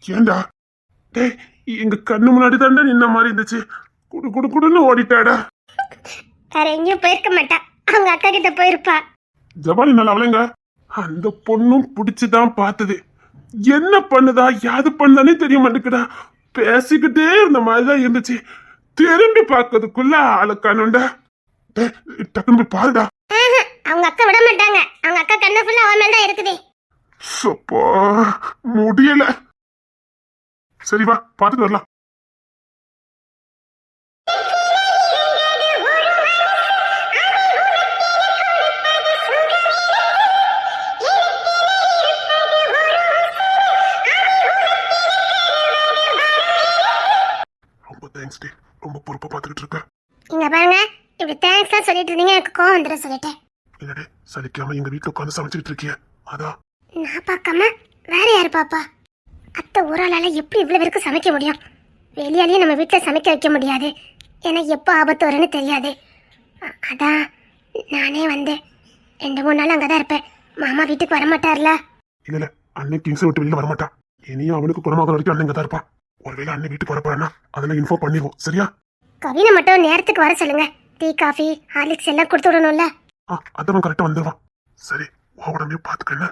ஏண்டா? டேய், எங்க கண்ணு முன்னாடி தாண்டா நின்ன மாதிரி இருந்துச்சு. குடு குடு குடுன்னு ஓடிட்டாடா. வேற எங்கேயும் போயிருக்க மாட்டா. அவங்க அக்கா கிட்ட போயிருப்பா. ஜபாலி நல்லா அவளைங்க அந்த பொண்ணும் பிடிச்சுதான் பார்த்தது. என்ன பண்ணுதா யாது பண்ணுதானே தெரிய மாட்டேங்குடா. பேசிக்கிட்டே இருந்த மாதிரிதான் இருந்துச்சு. திரும்பி பார்க்கறதுக்குள்ள ஆளுக்கானுண்டா. டக்குன்னு போய் பாருடா. அவங்க அக்கா விட மாட்டாங்க. அவங்க அக்கா கண்ணு ஃபுல்லா அவன் மேல தான் இருக்குது. சப்பா, முடியல. சரி வா, பார்த்துட்டு வரலாம். ரொம்ப தேங்க்ஸ் டி, ரொம்ப பொறுப்பா பார்த்துக்கிட்டு இருக்க. இங்க பாருங்க, இப்படி தேங்க்ஸ்லாம் சொல்லிட்டு இருந்தீங்க, எனக்கு கோவம் வந்துடும் சொல்லிட்டேன். என்னடே, சலிக்காம எங்க வீட்டுல உட்காந்து சமைச்சுக்கிட்டு இருக்கிய, அதான். நான் பார்க்காம வேற யாரு பாப்பா? அத்தை ஒரு ஆளால எப்படி இவ்வளவு பேருக்கு சமைக்க முடியும்? வெளியாலேயே நம்ம வீட்டுல சமைக்க வைக்க முடியாது. ஏன்னா எப்போ ஆபத்து வரும்னு தெரியாது. அதான் நானே வந்து 2-3 நாள் அங்கதான் இருப்பேன். மாமா வீட்டுக்கு வரமாட்டார்ல. இல்ல இல்ல, அன்னைக்கு கிங்ஸ் விட்டு வெளியில வரமாட்டான். இனியும் அவனுக்கு குணமாக வரைக்கும் அண்ணன் தான் இருப்பான். ஒருவேளை அண்ணன் வீட்டுக்கு வரப்போறானா அதெல்லாம் இன்ஃபார்ம் பண்ணிடுவோம், சரியா? கவினை மட்டும் நேரத்துக்கு வர சொல்லுங்க. டீ காஃபி ஹார்லிக்ஸ் எல்லாம் கொடுத்து விடணும்ல. அதவன் கரெக்டா வந்துடுவான். சரி, உடம்பையும் பாத்துக்கல.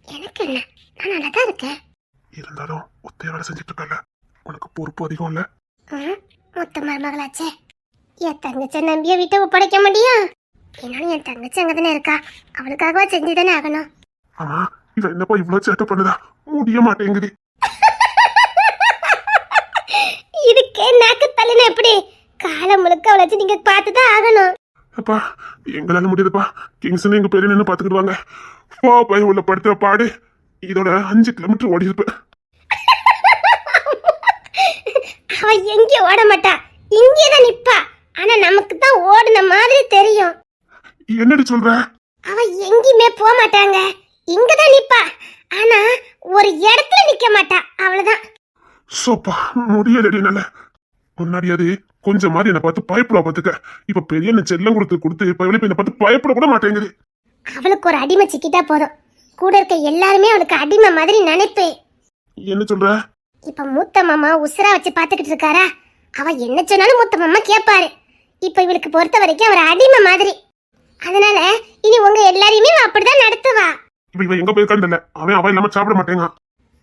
எனக்கு என்ன, நான் நல்லா தான் இருக்கேன். இருந்தாலும் ஒத்தைய வேலை செஞ்சுட்டு இருக்கல, உனக்கு பொறுப்பு அதிகம் இல்ல. மொத்த மருமகளாச்சே. என் தங்கச்சை நம்பிய வீட்டை ஒப்படைக்க முடியும்? என்னாலும் என் தங்கச்சி அங்கதானே இருக்கா. அவளுக்காகவா செஞ்சுதானே ஆகணும். ஆமா, இவன் என்னப்பா இவ்வளவு சேட்டை பண்ணுதா? முடிய மாட்டேங்குது. இதுக்கே நாக்கு தள்ளுன எப்படி? காலம் முழுக்க அவளாச்சு நீங்க பார்த்துதான் ஆகணும். அப்பா, எங்களால முடியுதுப்பா. கிங்ஸ்னு எங்க பேரு நின்று பாத்துக்கிடுவாங்க. போ போய் உள்ள படுத்துற பாடு. இதோட 5 கிலோமீட்டர் ஓடி இருப்பேன். அவ எங்கேயும் ஓட மாட்டா, இங்கேதான் நிப்பா. ஆனா நமக்கு தான் ஓடுன மாதிரி தெரியும். என்னடி சொல்ற? அவ எங்கேயுமே போக மாட்டாங்க, இங்கதான் நிப்பா. ஆனா ஒரு இடத்துல நிக்க மாட்டா, அவ்வளவுதான். சோப்பா, முடியலடி. நல்ல முன்னாடி அது கொஞ்சம் மாதிரி என்ன பார்த்து பயப்பட பார்த்துக்க. இப்ப பெரிய என்ன செல்லம் கொடுத்து இப்ப என்ன பார்த்து பயப்பட கூட மாட்டேங்குது. அவளுக்கு ஒரு அடிமை சிக்கிட்டா போதும். கூட இருக்க எல்லாருமே அவளுக்கு அடிமை மாதிரி நினைப்பே. என்ன சொல்ற? இப்ப மூத்த மாமா உசுரா வச்சு பாத்துக்கிட்டு இருக்காரா? அவ என்ன சொன்னாலும் மூத்த மாமா கேட்பாரு. இப்ப இவளுக்கு பொறுத்த வரைக்கும் அவர் அடிமை மாதிரி. அதனால இனி உங்க எல்லாரையுமே அப்படிதான் நடத்துவா. இப்ப இவ எங்க போயிருக்கான்னு அவன் இல்லாம சாப்பிட மாட்டேங்க.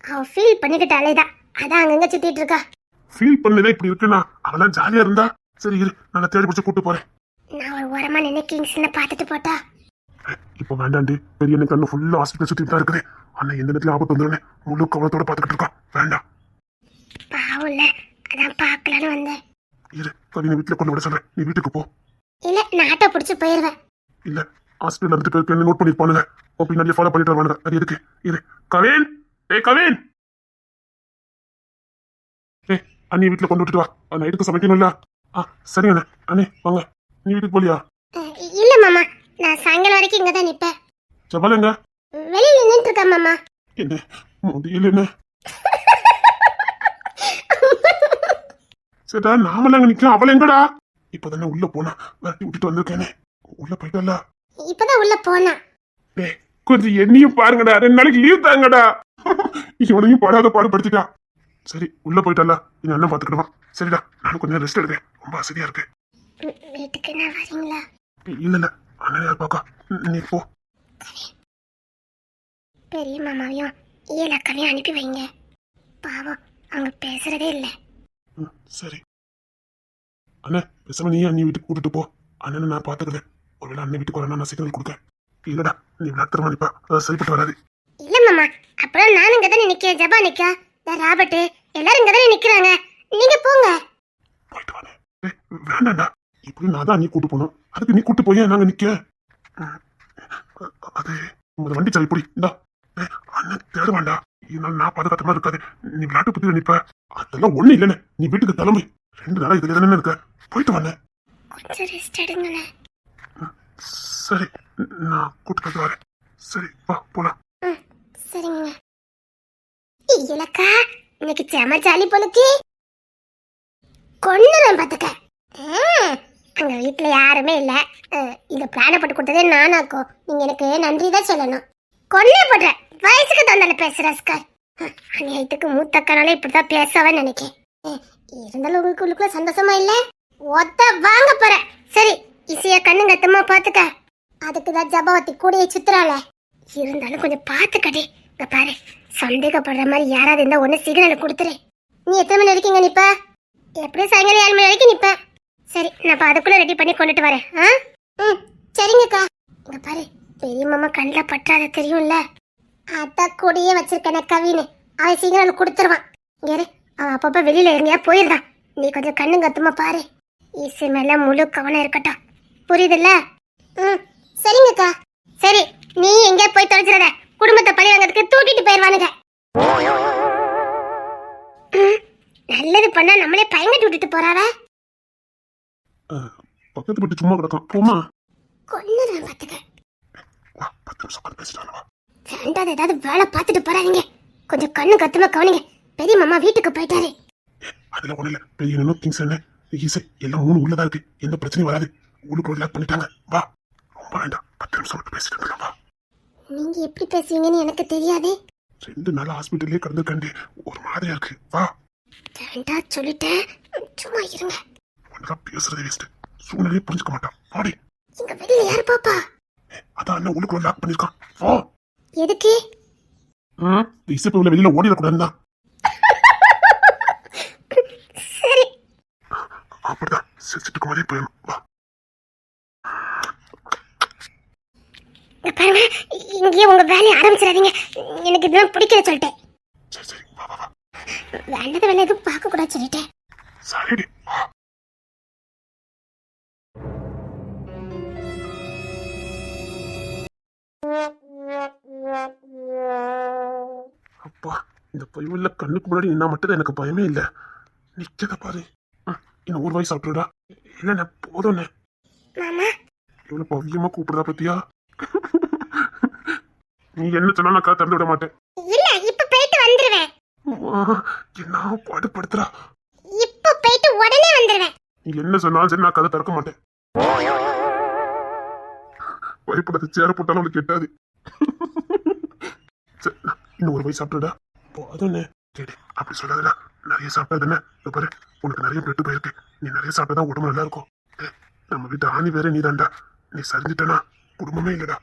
அவ ஃபீல் பண்ணிக்கிட்டு அலைதா, அதான் அங்கங்க சுத்திட்டு இருக்கா. ஃபீல் பண்ணதே இப்படி இருக்குன்னா அவெல்லாம் ஜாலியா இருந்தா சரி. இரு, நான் தேடி பிடிச்சு கூட்டு போறேன். நான் ஒரு ஓரமா நின்று கிங்ஸ்ல பாத்துட்டு போட்டா. இப்ப வேண்டாண்டி, பெரிய என்ன கண்ணு ஃபுல்லா ஹாஸ்பிட்டல் சுத்திட்டு தான் இருக்குது. அண்ணன் எந்த நேரத்துல ஆபத்து வந்துருன்னு முழு கவனத்தோட பாத்துக்கிட்டு இருக்கான். வேண்டாம். பாவம்ல, அதான் பாக்கலான்னு வந்தேன். இரு, கவினை வீட்டுல கொண்டு விட சொல்றேன், நீ வீட்டுக்கு போ. இல்ல, நான் ஆட்டோ பிடிச்சு போயிருவேன். இல்ல, ஹாஸ்பிட்டல் இருந்துட்டு போயிருக்கு, நோட் பண்ணிருப்பானுங்க. பின்னாடியே ஃபாலோ பண்ணிட்டு வருவானுங்க. அது எதுக்கு? இரு, கவின். கவின், அண்ணி வீட்டுல கொண்டு விட்டுட்டு வா. நைட்டுக்கு சமைக்கணும்ல. சரி அண்ணே. அண்ணே வாங்க, நீ வீட்டுக்கு போலியா? இல்ல மாமா, நான் சாயங்காலம் வரைக்கும் இங்கதான் நிப்பேன். ஜபாலங்க வெளியில நின்னுட்டு இருக்கேன் மாமா. என்ன முடியல என்ன? சரிடா, நாமெல்லாம் அங்க நிக்கலாம். அவள் எங்கடா? இப்பதானே உள்ள போனா, விரட்டி விட்டுட்டு வந்திருக்கேனே. உள்ள போயிட்டல. இப்பதான் உள்ள போனா. கொஞ்சம் என்னையும் பாருங்கடா, 2 நாளைக்கு லீவ் தாங்கடா. இவனையும் படாத பாடுபடுத்திட்டா. சரி, உள்ள போயிட்டல, எங்க அண்ணன் பாத்துக்கிடுவான். சரிடா, நானும் கொஞ்சம் ரெஸ்ட் எடுக்கிறேன், ரொம்ப அசதியா இருக்கு. வீட்டுக்கு என்ன வரீங்களா? இல்ல அண்ணன் யார் பாக்கா, நீ போ. பெரிய மாமாவையும் ஏலக்காவையும் அனுப்பி வைங்க. பாவம், அவங்க பேசுறதே இல்ல. சரி அண்ணே, பேசாம நீ அண்ணி வீட்டுக்கு கூட்டிட்டு போ. அண்ணனை நான் பாத்துக்கிறேன். ஒருவேளை அண்ணன் வீட்டுக்கு வரேன்னா நான் சிக்னல் கொடுக்கேன். இல்லடா நீ விளாத்துற மதிப்பா சரிப்பட்டு வராது. இல்ல மாமா, அப்புறம் நானும் இங்க தானே நிக்க, ஜபா நிக்கா, ராபர்ட் எல்லாரும் இங்க தானே நிக்கிறாங்க. நீங்க போங்க. போயிட்டு வாங்க. வேண்டாண்டா, இப்படி நான் தான் நீ கூட்டு போகணும். அதுக்கு நீ கூட்டு போய் நாங்க நிக்க. அது உங்க வண்டி சாவி இப்படி இந்தா. அண்ணன் தேடுவாண்டா. இதனால நான் பாதுகாத்த மாதிரி இருக்காது. நீ விளையாட்டு பத்தி நிப்ப. அதெல்லாம் ஒண்ணு இல்லைன்னு நீ வீட்டுக்கு கிளம்பு. 2 நாளா இதுல தானே இருக்க. போயிட்டு வாங்க. கொஞ்சம் ரெஸ்ட் எடுங்களேன். சரி, நான் கூட்டு வரேன். சரி வா போலாம். சரிங்க. இல்லக்கா, இன்னைக்கு செம ஜாலி போலுக்கு. கொன்னுறேன் பாத்துக்க. அங்க வீட்டுல யாருமே இல்ல. இந்த பிளான போட்டு கொடுத்ததே நானாக்கும். நீங்க எனக்கு நன்றி தான் சொல்லணும். கொன்னே போடுற வயசுக்கு தந்தால பேசுற ஸ்கர். அநியாயத்துக்கு மூத்தக்கனால இப்படிதான் பேசவே நினைக்கேன். இருந்தாலும் உங்களுக்கு உள்ளுக்குள்ள சந்தோஷமா இல்ல? ஒத்த வாங்க போற. சரி, இசைய கண்ணு கத்தமா பாத்துக்க. அதுக்குதான் ஜபாவத்தி கூடையை சுத்துறாள. இருந்தாலும் கொஞ்சம் பாத்துக்கடி. இங்க பாரு, சந்தேகப்படுற மாதிரி யாராவது இருந்தா ஒண்ணு சிக்னல் கொடுத்துரு. நீ எத்தனை மணி வரைக்கும் நிப்ப? எப்படியும் சாயங்காலம் 7 மணி வரைக்கும் நிப்ப. சரி, நான் அதுக்குள்ள ரெடி பண்ணி கொண்டுட்டு வரேன். சரிங்கக்கா. இங்க பாரு, பெரிய மாமா கண்ணில் பற்றாத தெரியும்ல. அத கூடயே வச்சிருக்கேன் கவின்னு. அவன் சிக்னல் கொடுத்துருவான். இங்கே அவன் அப்பப்ப வெளியில எங்கேயா போயிருந்தான். நீ கொஞ்சம் கண்ணு கத்துமா பாரு. இசை மேல முழு கவனம் இருக்கட்டும். புரியுதுல்ல? சரிங்கக்கா. சரி, நீ எங்கேயா போய் தொலைச்சிடாத. குடும்பத்தை பழி வாங்கிறதுக்கு தூக்கிட்டு போயிடுவானுங்க. நல்லது பண்ணா நம்மளே பயங்கட்டு விட்டுட்டு போறாவ. பக்கத்து பட்டு சும்மா கிடக்கும். போமா. கொன்னுறேன் பாத்துக்க. 10 நிமிஷம் உட்காந்து பேசிட்டாங்க. ரெண்டாவது ஏதாவது வேலை பார்த்துட்டு போறாதீங்க. கொஞ்சம் கண்ணு கத்துமா கவனிங்க. பெரிய மாமா வீட்டுக்கு போயிட்டாரு. அதுல ஒண்ணு இல்ல. பெரிய என்ன திங்ஸ் என்ன ஈஸி எல்லாம் 3 உள்ளதா இருக்கு. எந்த பிரச்சனையும் வராது. உள்ளுக்குள்ள லாக் பண்ணிட்டாங்க. வா, ரொம்ப வேண்டாம். 10 நிமிஷம் விட்டு பேசிட்டு இருக்கலாம். வா. நீங்க எப்படி பேசுவீங்கன்னு எனக்கு தெரியாது. 2 நாள் ஹாஸ்பிட்டல்லே கடந்துக்கண்டு ஒரு மாதிரியா இருக்கு. வா. வேண்டா சொல்லிட்டேன். சும்மா இருங்க. ஒன்றா பேசுறதே வேஸ்ட். சூழ்நிலையே புரிஞ்சுக்க மாட்டான். வாடி. இங்க வெளியில யாரு பாப்பா? அதான் அண்ணன் உள்ளுக்குள்ள லாக் பண்ணிருக்கான். வா. எதுக்கு? இசைப்புல வெளியில ஓடிடக்கூடாதுதான். சரி. அப்படிதான் சிரிச்சுட்டு மாதிரியே போயிடும். வா. பாருங்க, இங்கேயே உங்க வேலையை ஆரம்பிச்சிடாதீங்க. எனக்கு இதெல்லாம் பிடிக்கல சொல்லிட்டேன். சரி சரி வா வா வா. வேண்டது வேலை எதுவும் பார்க்க கூடாது சொல்லிட்டேன். சரிடி வா. அப்பா, இந்த பையன்ல கண்ணுக்கு முன்னாடி நின்னா மட்டும் எனக்கு பயமே இல்ல. நிக்கத பாரு. இன்னும் 1 வயசு சாப்பிட்டுடா. இல்ல போதும். மாமா, இவ்வளவு பவியமா கூப்பிடுறா பத்தியா? நீ என்ன சொன்னாலும் நான் திறந்து விட மாட்டேன். இல்ல இப்ப போயிட்டு வந்துருவேன். என்ன பாடுபடுத்துறா. இப்ப போயிட்டு உடனே வந்துருவேன். நீ என்ன சொன்னாலும் சரி, நான் கதை திறக்க மாட்டேன். பயப்படாத, சேர போட்டாலும் அவனுக்கு கெட்டாது. இன்னும் 1 வயசு சாப்பிட்டுடா. போதும். சரி அப்படி சொல்லாதுடா. நிறைய சாப்பிட்டாதுன்னு பாரு, உனக்கு நிறைய பிளட்டு போயிருக்கு. நீ நிறைய சாப்பிட்டா உடம்பு நல்லா இருக்கும். நம்ம வீட்டு ஆணி வேற நீ தான்டா. நீ சரிஞ்சிட்டனா குடும்பமே இல்லடா.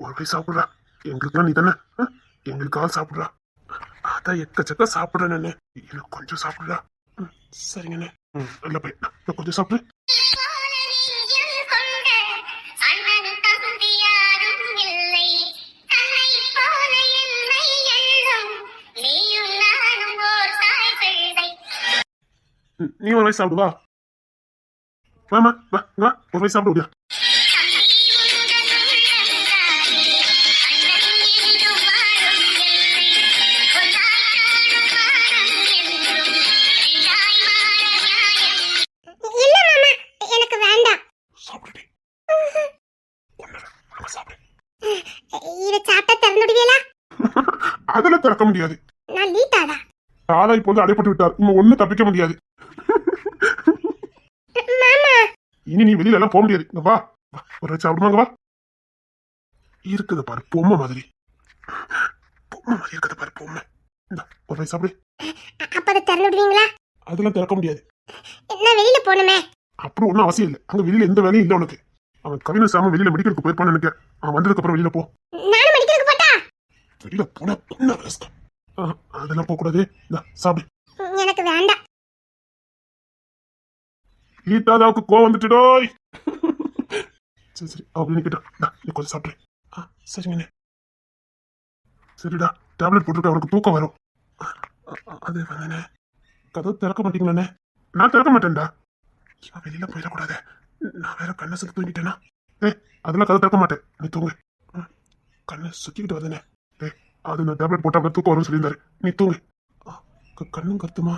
1 வயசு சாப்பிடுறா. எங்களுக்குலாம் நீ தானே. எங்களுக்கு ஆள் சாப்பிடுறா. அதான் எக்கச்சக்க சாப்பிடுறேன். எனக்கு கொஞ்சம் சாப்பிடுறா. சரிங்கண்ணே. நல்ல பையன். நான் கொஞ்சம் சாப்பிடு. நீ 1 வயசு சாப்பிடுவா. வாமா வா வா. 1 வயசு சாப்பிடுவியா? இல்ல மாமா, எனக்கு வேண்டாம். சாப்பிடுடி. சாப்பிடு. இத சாப்பிட்டா திறந்துடுவீங்களா? அதெல்லாம் திறக்க முடியாது. நான் லீட்டாடா. தாதா இப்போது அடைப்பட்டு விட்டார். இன்னும் ஒண்ணு தப்பிக்க முடியாது. மாமா, இனி நீ வெளியில எல்லாம் போக முடியாது. இங்க வா. 1 வயசு சாப்பிடுவாங்க. வா. இருக்குது பாரு பொம்மை மாதிரி. பொம்மை மாதிரி இருக்குது பாரு பொம்மை. இந்த 1 வயசு சாப்பிடு. அப்ப அதை திறந்துடுவீங்களா? அதெல்லாம் திறக்க முடியாது. நான் வெளியில போகணுமே. அப்படி ஒன்றும் அவசியம் இல்லை. அங்க வெளியில எந்த வேலையும் இல்லை உனக்கு. அவன் கவின சாம வெளியில மெடிக்கலுக்கு போயிருப்பான்னு நினைக்கிறேன். அவன் வந்ததுக்கு அப்புறம் வெளியில போ. நானும் மெடிக்கலுக்கு போட்டா? வெளியில போனா பொண்ணு ரசம். அதெல்லாம் போக கூடாது. சாப்பிடு. எனக்கு வேண்டாம். கீதாதாவுக்கு கோவம் வந்துட்டுடோய். சரி சரி அப்படி நிக்கிட்டா நீ கொஞ்சம் சாப்பிட்றேன். சரிங்கண்ணே. சரிடா டேப்லெட் போட்டுருக்க அவனுக்கு தூக்கம் வரும். அது வந்தனே கதவு திறக்க மாட்டீங்களாண்ணே? நான் திறக்க மாட்டேன்டா. இவன் வெளியில போயிடக்கூடாது. நான் வேற கண்ணை சுத்தி தூங்கிட்டேனா? அதெல்லாம் கதவு திறக்க மாட்டேன். நீ தூங்கு. கண்ணை சுத்திக்கிட்டு வந்தனே. அது நான் டேப்லெட் போட்டா அப்படியே தூக்கம் வரும்னு சொல்லியிருந்தாரு. நீ தூங்கு. கண்ணும் கத்துமா?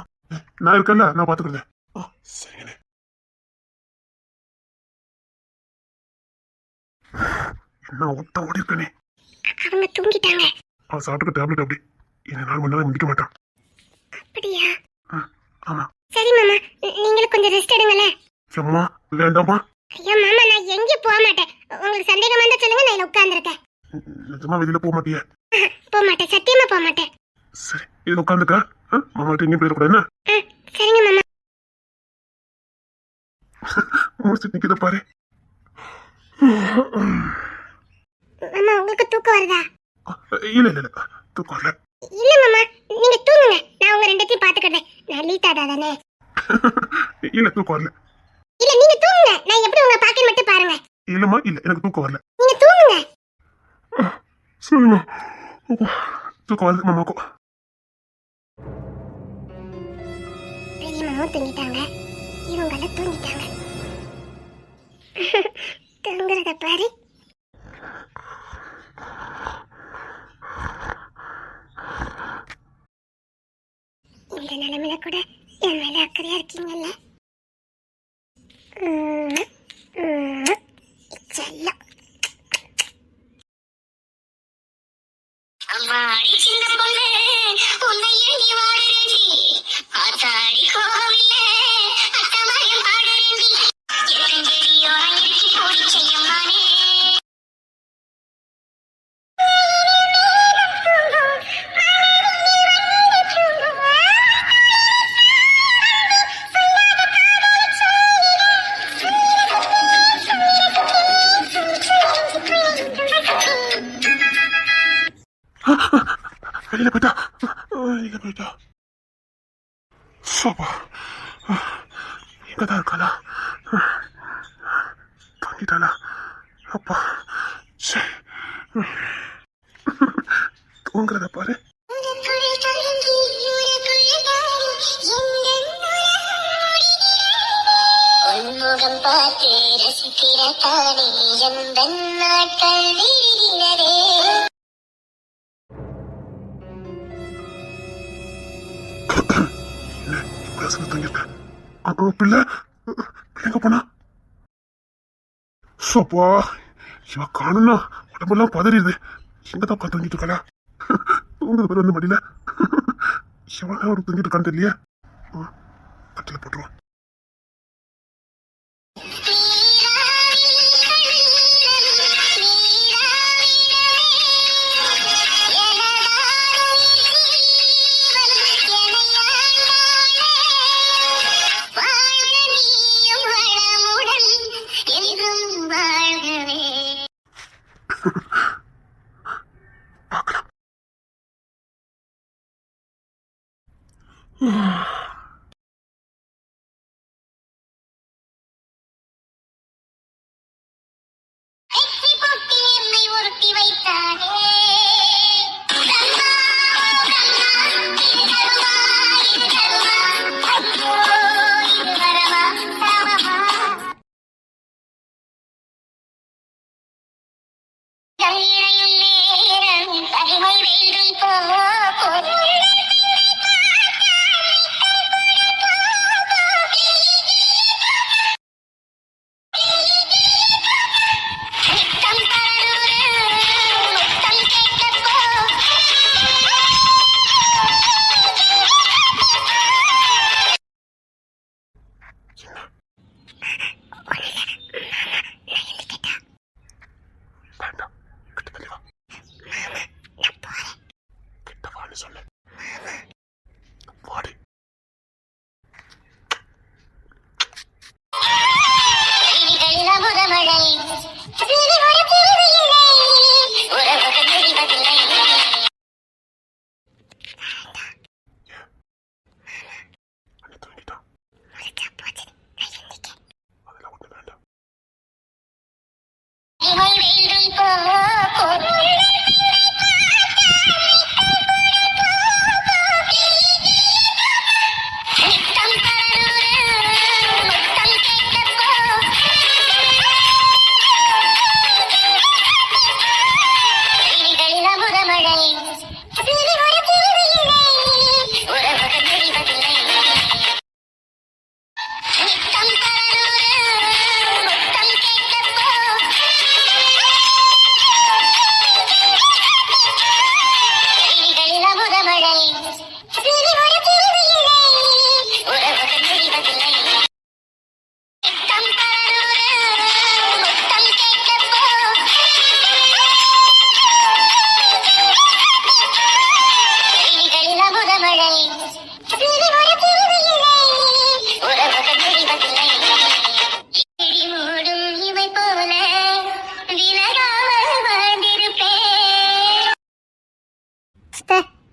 நான் இருக்கேன்ல, நான் பாத்துக்கிறேன். சரிங்கண்ணே. என்ன ஒத்த ஓடி இருக்கனே. அவங்க தூங்கிட்டாங்க. அவன் சாப்பிட்டுக்க டேப்லெட் அப்படி என்ன 4 மணி நேரம் முடிக்க மாட்டான். அப்படியா? ஆமா. சரி மாமா, நீங்களும் கொஞ்சம் ரெஸ்ட் எடுங்களே. அம்மா வேண்டாமா? ஐயோ மாமா, நான் எங்கேயும் போக மாட்டேன். உங்களுக்கு சந்தேகமா இருந்தா சொல்லுங்க, நான் இதுல உட்கார்ந்துருக்கேன். நிஜமா வெளியில போக மாட்டியே? போக மாட்டேன், சத்தியமா போக மாட்டேன். சரி இதுல உட்காந்துக்க. மாமாட்ட எங்கேயும் போயிடக்கூடாது என்ன? சரிங்க மாமா. முடிச்சு நிக்கிற பாரு. மாமா, உங்களுக்கு தூக்கம் வருதா? இல்ல இல்ல இல்ல தூக்கம் வரல. இல்ல மாமா, நீங்க தூங்குங்க, நான் உங்க ரெண்டத்தையும் பாத்துக்கிறேன். நான் லீட்டாடா தானே. இல்ல தூக்கம் வரல. இல்ல நீங்க தூங்குங்க, நான் எப்படி உங்களை பாக்கேன் மட்டும் பாருங்க. இல்லம்மா இல்ல எனக்கு தூக்கம் வரல. நீங்க தூங்குங்க. சரிம்மா தூக்கம் வருது மாமாக்கும். பெரிய மாமாவும் தூங்கிட்டாங்க, இவங்களும் தூங்கிட்டாங்க. தூங்குறத பாரு. இந்த நிலைமையில கூட என் மேல அக்கறையா இருக்கீங்கல்ல. செல்லம். அம்மாடி சின்ன பொண்ணு உன்னை எண்ணி வாடுறேன்டி, ஆத்தாடி கோவிலே அத்தமயம் பாடுறேன்டி, எத்தங்கடியோ அங்கிருக்கி போடி செய்யம்மானே. வெளியில போயிட்டா வெளியில போயிட்டா. சோபா எங்கதான் இருக்காளா? தூங்கிட்டாளா? அப்பா தூங்குறத பாரு. உன்முகம் பார்த்து ரசிக்கிற தானே எந்த நாட்கள் வீழ்கிறதே. தூங்கிட்டேன். பிள்ளை எங்க போனா? சோப்பா இவ காணும்னா உடம்பெல்லாம் பதறிடுது. எங்கதான் உட்காந்து தூங்கிட்டு இருக்காளா? தூங்குற பேர் வந்து மடியில எவ்வளவு ஒரு தூங்கிட்டு இருக்கான்னு தெரியலையே. கட்டில போட்டுருவான்.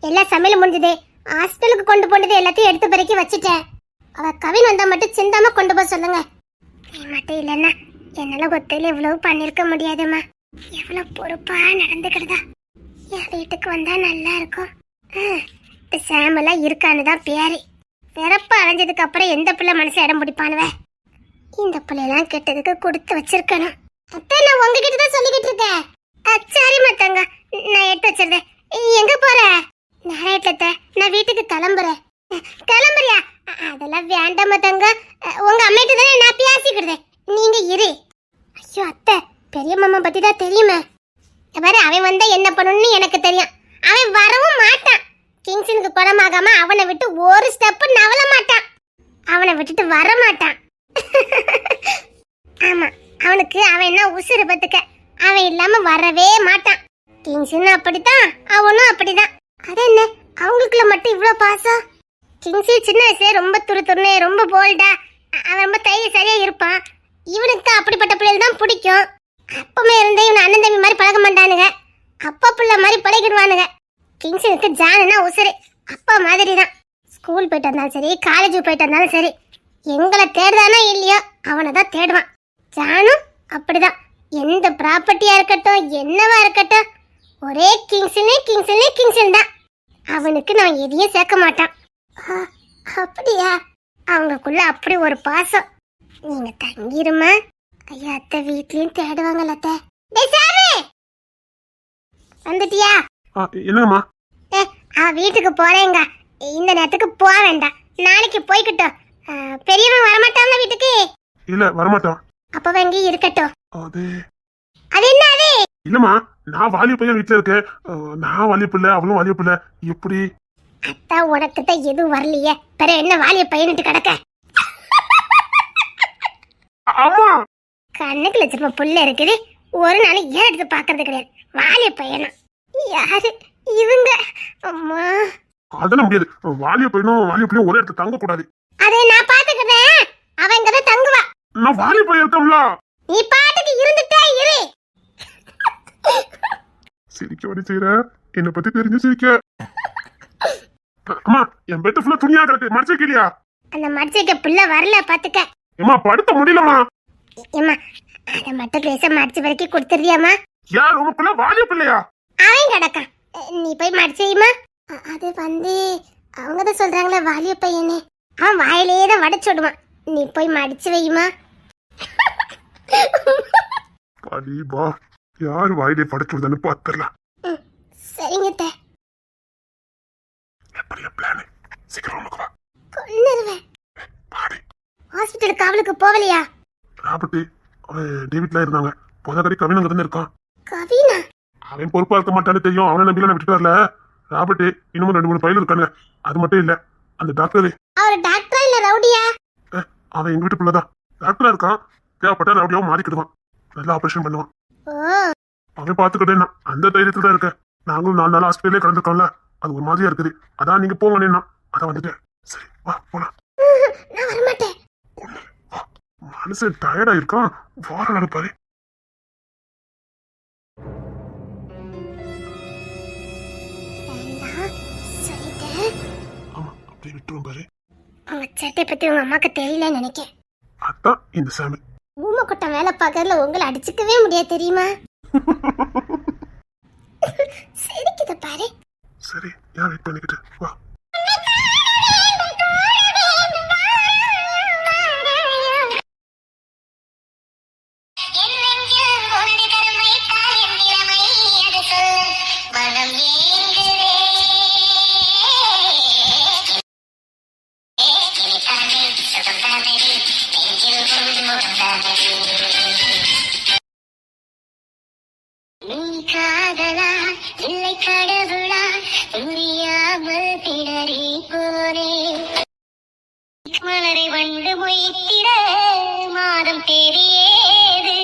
எல்லாம் சமையல் முடிஞ்சது. ஹாஸ்டலுக்கு கொண்டு போனது எல்லாத்தையும் எடுத்து பெருக்கி வச்சுட்டேன். அவ கவின் வந்தா மட்டும் சிந்தாம கொண்டு போக சொல்லுங்க. நீ மட்டும் இல்லைன்னா என்னால ஒத்தையில இவ்வளவு பண்ணிருக்க முடியாதுமா. எவ்வளவு பொறுப்பா நடந்துக்கிடுதா. என் வீட்டுக்கு வந்தா நல்லா இருக்கும். இப்ப சாமெல்லாம் இருக்கான்னு தான் பேரு. சிறப்பு அடைஞ்சதுக்கு அப்புறம் எந்த பிள்ளை மனசு இடம் பிடிப்பானுவ. இந்த பிள்ளையெல்லாம் கெட்டதுக்கு கொடுத்து வச்சிருக்கணும். அத்தை, நான் உங்ககிட்ட தான் சொல்லிக்கிட்டு இருக்கேன். சரி மத்தங்க, நான் எடுத்து வச்சிருந்தேன். எங்க போற? நாராயணத்தை, நான் வீட்டுக்கு கிளம்புறேன். கிளம்புறியா? அதெல்லாம் வேண்டாம் மத்தங்க. உங்க அம்மைட்டு தானே நான் பேசிக்கிடுதேன். நீங்க இரு. ஐயோ அத்தை, பெரிய மாமா பத்தி தான் தெரியுமே. பாரு, அவன் வந்தா என்ன பண்ணணும்னு எனக்கு தெரியும். அவன் வரவும் மாட்டான். கிங்ஸனுக்கு குணமாகாம அவனை விட்டு ஒரு ஸ்டெப் நவல மாட்டான். அவனை விட்டுட்டு வர மாட்டான். ஆமா, அவனுக்கு அவன் என்ன உசுறு பத்துக்க. அவன் இல்லாம வரவே மாட்டான். கிங்ஸன் அப்படித்தான், அவனும் அப்படிதான். அது என்ன, அவங்களுக்குள்ள மட்டும் இவ்வளவு பாசம்? கிங்ஸி சின்ன வயசுல ரொம்ப துருத்துருன்னு, ரொம்ப போல்டா, அவன் ரொம்ப தைரியசாலியா இருப்பான். இவனுக்கு அப்படிப்பட்ட பிள்ளைகள் தான் பிடிக்கும். அப்பமே இருந்தே இவன் அண்ணன் தம்பி மாதிரி பழக மாட்டானுங்க. அப்பா பிள்ளை மாதிரி பழகிடுவானுங்க. கிங்ஸனுக்கு ஜானுன்னா உசுறு, அப்பா மாதிரி தான். ஸ்கூல் போயிட்டு வந்தாலும் சரி, காலேஜுக்கு போயிட்டு வந்தாலும் சரி, எங்களை தேடுதானோ இல்லையோ அவனை தான் தேடுவான். ஜானும் அப்படிதான். எந்த ப்ராப்பர்ட்டியா இருக்கட்டும், என்னவா இருக்கட்டும், ஒரே கிங்ஸன் தான். அவனுக்கு நான் எதையும் சேர்க்க மாட்டான். அப்படியா? அவங்களுக்குள்ள அப்படி ஒரு பாசம். நீங்க தங்கிருமா? ஐயா அத்தை வீட்லயும் தேடுவாங்கல்ல அத்தை. டேய் சாமி, வந்துட்டியா? என்னங்கம்மா? வீட்டுக்கு போறேங்க. இந்த நேரத்துக்கு போக வேண்டாம், நாளைக்கு போய்கிட்டோம். பெரியவன் வரமாட்டாங்க வீட்டுக்கு? இல்ல, வரமாட்டான். அப்ப எங்க இருக்கட்டும். அது என்ன அது? இல்லம்மா, நான் வாலிய பையன் வீட்டுல இருக்கேன். நான் வாலிய பிள்ளை, அவளும் வாலிய பிள்ளை. எப்படி? அத்தா, உனக்கு தான் எதுவும் வரலையே, பிற என்ன வாலிய பையன்ட்டு கிடக்க? ஆமா, கண்ணுக்குள்ள சின்ன புள்ள இருக்குது, ஒரு நாள் ஏன் எடுத்து பாக்குறது கிடையாது. வாலிய பையனா? யாரு இவங்க? அம்மா, அதெல்லாம் முடியாது. வாலிய பையனும் வாலிய பிள்ளையும் ஒரே இடத்துல தங்க கூடாது. அதை நான் பாத்துக்கிறேன். அவன் இங்கதான் தங்குவா. நான் வாலிய பையன் இருக்கோம்ல. நீ பாட்டுக்கு இருந்துட்டே இரு. சிரிக்க வடி செய்யற, என்னை பத்தி தெரிஞ்சு சிரிக்க. அம்மா, என் பெட்டு ஃபுல்லா துணியா கிடக்கு, மடிச்சிருக்கியா? அந்த மடிச்சுக்க பிள்ளை வரல பாத்துக்க. ஏமா, படுத்த முடியலமா. ஏமா, அத மட்டும் லேசா மடிச்சு வரைக்கும் கொடுத்துருவியாமா? யார் உங்க பிள்ளை? வாலிய பிள்ளையா? அவன் கிடக்கான், நீ போய் மடிச்சுமா. அது அவங்கதான் சொல்றாங்களே வாலிய பையனே, அவன் வாயிலேயே தான் வடைச்சு விடுவான். நீ போய் மடிச்சு வையுமா. வா, யார் வாயிலே படைச்சு விடுதான்னு பாத்துடலாம். சரிங்க அத்தை. எப்படியா பிளான்? சீக்கிரம் உனக்கு வா. கொன்னுருவேன். பாடி. ஹாஸ்பிட்டலுக்கு அவளுக்கு போகலையா? ராபர்ட், அவன் டேவிட்ல இருந்தாங்க. போதாக்கடி கவின் அங்க தானே இருக்கான். கவினா? அவன் பொறுப்பா இருக்க மாட்டான்னு தெரியும். அவனை நம்பிலாம் நான் விட்டுட்டு வரல. ராபர்ட், இன்னமும் 2-3 பையன் இருக்காங்க. அது மட்டும் இல்ல, அந்த டாக்டர். அவர் டாக்டரா இல்ல ரவுடியா? அவன் எங்க வீட்டு பிள்ளைதான். டாக்டரா இருக்கான். தேவைப்பட்ட ரவுடியாவும் மாறிக்கிடுவான். நல்லா ஆபரேஷன் பண்ணுவான். அவன் பாத்துக்கிட்டே அந்த தைரியத்துல தான் இருக்கேன். நாங்களும் 4 நாள் ஹாஸ்பிட்டலே கிடந்திருக்கோம்ல, அது ஒரு மாதிரியா இருக்குது. அதான் நீங்க போங்கண்ணா, அதான் வந்துட்டேன். சரி, வா போலாம். நான் வரமாட்டேன். மனுஷன் டயர்டா இருக்கான், வார நடப்பாரு. ஆமா, அப்படியே விட்டுரும் பாரு. உங்க சட்டை பத்தி உங்க அம்மாக்கு தெரியலன்னு நினைக்கேன். அதான் இந்த சாமி ஊமை கொட்டம் வேலை பார்க்கறதுல உங்களை அடிச்சுக்கவே முடியாது தெரியுமா? சரிக்குத பாரு. சரி, ஏன் வெயிட் பண்ணிக்கிட்டு வா. காதலா இல்லை கடவுளா புரியாமல் பிடறி போரே. மலரை வண்டு மொய்த்திட மாதம் தெரியாது.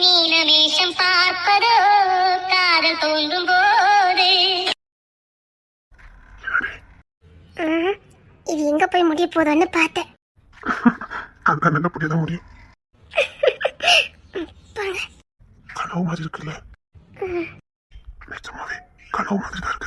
நீலமேஷம் பார்ப்பதோ காதல் தோன்றும் போது. இது எங்க போய் முடிய போதோன்னு பார்த்தேன். அங்க நல்ல புரியதான் முடியும். கனவு மாதிரி இருக்குல்ல? நிஜமாவே கனவு மாதிரி தான்.